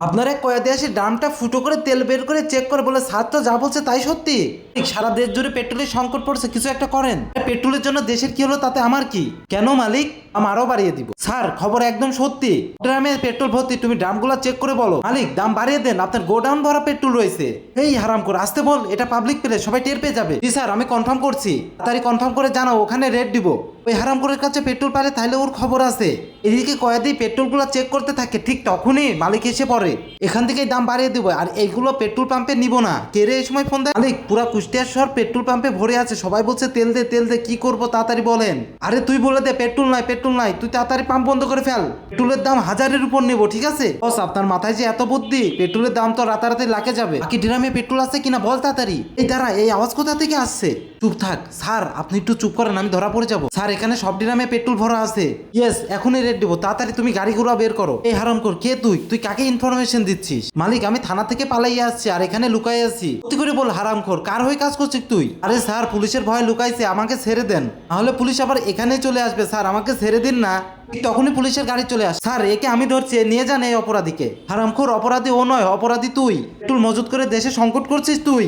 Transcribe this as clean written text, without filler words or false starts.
আপনার এক কয়েদি আসে ড্রামটা ফুটো করে তেল বের করে চেক করে বলে স্যার তো যা বলছে তাই সত্যি। সারা দেশ জুড়ে পেট্রোলের সংকট পড়ছে, কিছু একটা করেন। পেট্রোলের জন্য দেশের কি হলো তাতে আমার কি? কেন মালিক? আরো বাড়িয়ে দিব। স্যার খবর একদম সত্যি, ড্রামে পেট্রোল ভর্তি, তুমি ড্রামগুলো চেক করে বলো। মালিক দাম বাড়িয়ে দেন, আপনার গোডাউন ভরা পেট্রোল রয়েছে। এই হারাম করে আসতে বল, এটা পাবলিক প্লেস, সবাই টের পেয়ে যাবে। জি স্যার আমি কনফার্ম করছি, তাড়াতাড়ি কনফার্ম করে জানাও, ওখানে রেট দিব। ওই হারাম করের কাছে পেট্রোল পারে তাহলে ওর খবর আছে। এদিকে কয়েদি পেট্রোলগুলো চেক করতে থাকে, ঠিক তখনই মালিক এসে পড়ে। এখান থেকেই দাম বাড়িয়ে দিব, আর এইগুলো পেট্রোল পাম্পে নিব না। কে রে এই সময় ফোন দেয়? মালিক পুরা কুষ্টিয়া শহর পেট্রোল পাম্পে ভরে আছে, সবাই বলছে তেল দে তেল দে, কি করবো তাড়াতাড়ি বলেন। আরে তুই বলে দে পেট্রোল নাই পেট্রোল নাই, তুই তাড়াতাড়ি পাম্প বন্ধ করে ফেল। পেট্রোলের দাম 1000-এর উপর নেবো, ঠিক আছে বস? আপনার মাথায় যে এত বুদ্ধি, পেট্রোলের দাম তো রাতারাতি লাখে যাবে। বাকি ড্রামে পেট্রোল আছে কিনা বল তাড়াতাড়ি। এই দাঁড়া, এই আওয়াজ কোথা থেকে আসছে? চুপ থাক স্যার, আপনি একটু চুপ করেন, আমি ধরা পড়ে যাবো। স্যার এখানে সব ড্রামে পেট্রোল ভরা আছে। ইয়েস এখনই রেট দিব, তাড়াতাড়ি তুমি গাড়িগুলো বের করো। এই হারামখোর কে তুই? তুই কাকে ইনফরমেশন দিচ্ছিস? মালিক আমি থানা থেকে পালাইয়ে আসছি, আর এখানে লুকাই আছি। সত্যি করে বল হারামখোর, কার হয়ে কাজ করছিস তুই? আরে স্যার পুলিশের ভয় লুকাইছে, আমাকে ছেড়ে দেন, নাহলে পুলিশ আবার এখানেই চলে আসবে। স্যার আমাকে ছেড়ে দিন না। তখনই পুলিশের গাড়ি চলে আসে। স্যার একে আমি ধরছি, নিয়ে যান এই অপরাধীকে। হারামখোর অপরাধী ও নয়, অপরাধী তুই। পেট্রোল মজুত করে দেশে সংকট করছিস তুই।